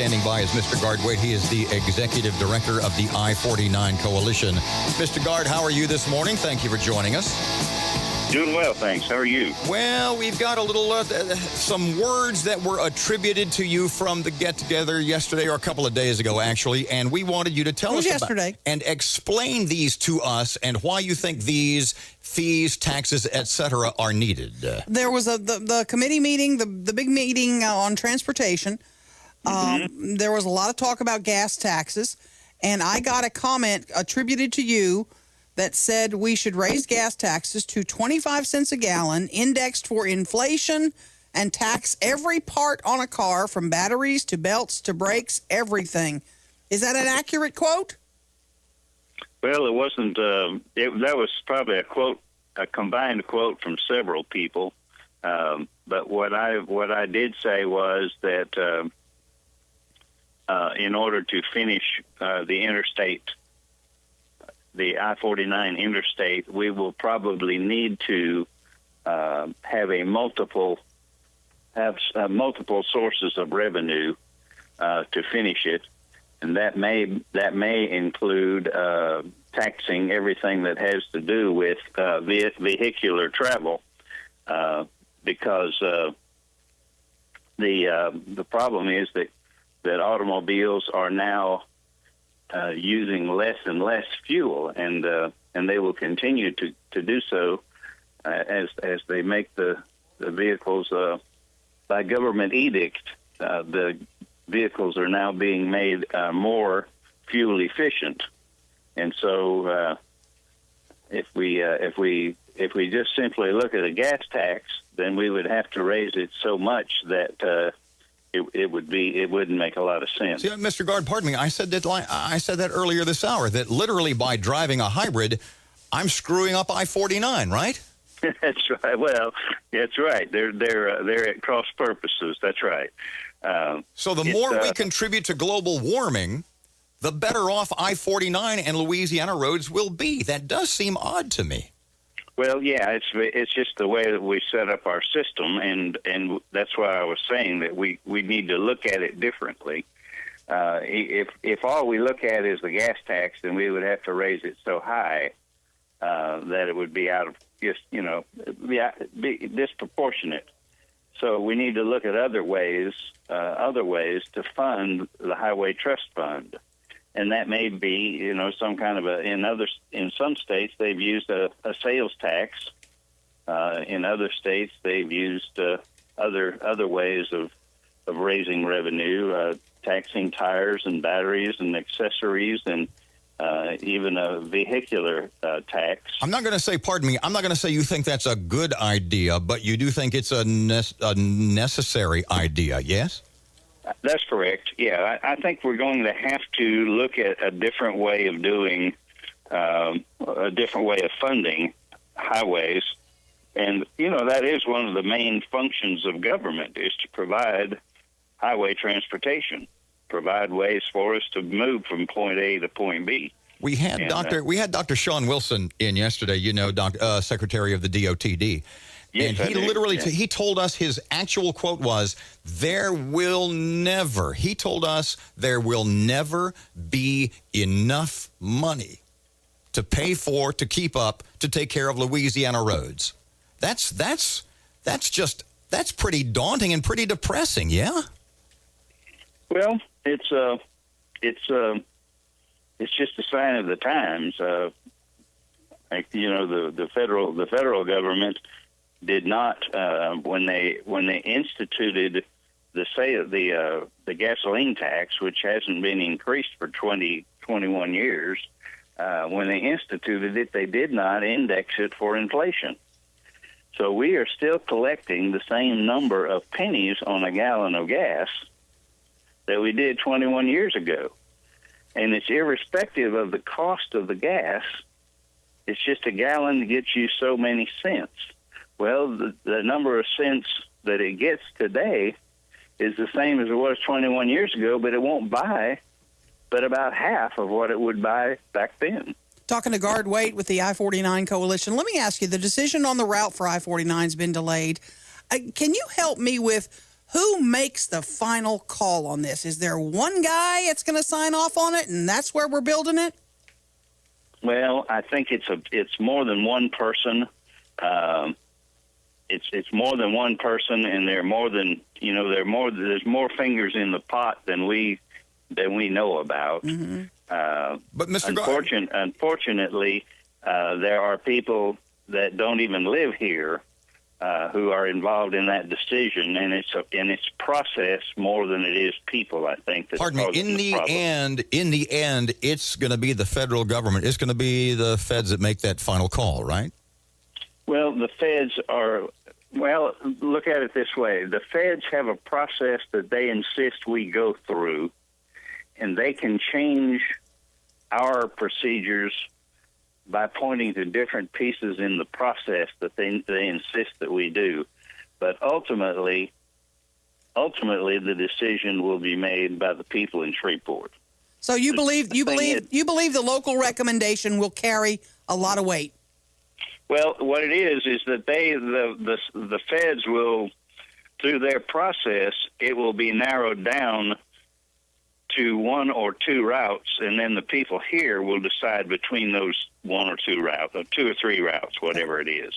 standing by is Mr. Gard Wayt. He is the Executive Director of the I-49 Coalition. Mr. Gard, how are you this morning? Thank you for joining us. Doing well, thanks. How are you? Well, we've got a little, some words that were attributed to you from the get-together yesterday, or a couple of days ago, actually, and we wanted you to tell us yesterday. And explain these to us and why you think these fees, taxes, etc. are needed. There was the committee meeting, the big meeting on transportation. There was a lot of talk about gas taxes, and I got a comment attributed to you that said we should raise gas taxes to 25 cents a gallon, indexed for inflation, and tax every part on a car, from batteries to belts to brakes, everything. Is that an accurate quote? Well, it wasn't. That was probably a combined quote from several people. But what I did say was that in order to finish the interstate, the I-49 interstate, we will probably need to have multiple sources of revenue to finish it, and that may include taxing everything that has to do with vehicular travel, because the problem is that automobiles are now using less and less fuel, and they will continue to do so as they make the vehicles by government edict. The vehicles are now being made more fuel efficient, and so if we just simply look at a gas tax, then we would have to raise it so much that it wouldn't make a lot of sense. See, Mr. Gard, pardon me. I said that earlier this hour, that literally by driving a hybrid, I'm screwing up I-49, right? That's right. Well, that's right. They're at cross purposes. That's right. So the more we contribute to global warming, the better off I-49 and Louisiana roads will be. That does seem odd to me. Well, yeah, it's just the way that we set up our system, and that's why I was saying that we need to look at it differently. If all we look at is the gas tax, then we would have to raise it so high that it would be out of be disproportionate. So we need to look at other ways to fund the Highway Trust Fund. And that may be, some kind of in some states they've used a sales tax. In other states they've used other ways of raising revenue, taxing tires and batteries and accessories, and even a vehicular tax. I'm not going to say, pardon me, I'm not going to say you think that's a good idea, but you do think it's a necessary idea, yes? That's correct. Yeah, I think we're going to have to look at a different way of doing, a different way of funding highways. And, that is one of the main functions of government, is to provide highway transportation, provide ways for us to move from point A to point B. We had Dr. Sean Wilson in yesterday, Secretary of the DOTD. Yes, and he literally, he told us his actual quote was, he told us there will never be enough money to pay for, to keep up, to take care of Louisiana roads. That's pretty daunting and pretty depressing, yeah? Well, it's just a sign of the times. The federal government did not, when they instituted the gasoline tax, which hasn't been increased for 21 years, when they instituted it, they did not index it for inflation. So we are still collecting the same number of pennies on a gallon of gas that we did 21 years ago. And it's irrespective of the cost of the gas. It's just a gallon gets you so many cents. Well, the number of cents that it gets today is the same as it was 21 years ago, but it won't buy but about half of what it would buy back then. Talking to Gard Wayt with the I-49 Coalition. Let me ask you, the decision on the route for I-49 has been delayed. Can you help me with Who makes the final call on this? Is there one guy that's going to sign off on it, and that's where we're building it? Well, I think it's more than one person. It's more than one person, and there's more fingers in the pot than we know about. Mm-hmm. But Mr. Gard, Unfortunately, there are people that don't even live here who are involved in that decision, and it's process more than it is people. I think. Pardon me. In the end, it's going to be the federal government. It's going to be the feds that make that final call, right? Well, the feds are. Well, look at it this way: the feds have a process that they insist we go through, and they can change our procedures by pointing to different pieces in the process that they insist that we do. But ultimately, the decision will be made by the people in Shreveport. So you believe the local recommendation will carry a lot of weight? Well, what it is that the feds will, through their process, it will be narrowed down to one or two routes, and then the people here will decide between those one or two routes, or two or three routes, whatever it is.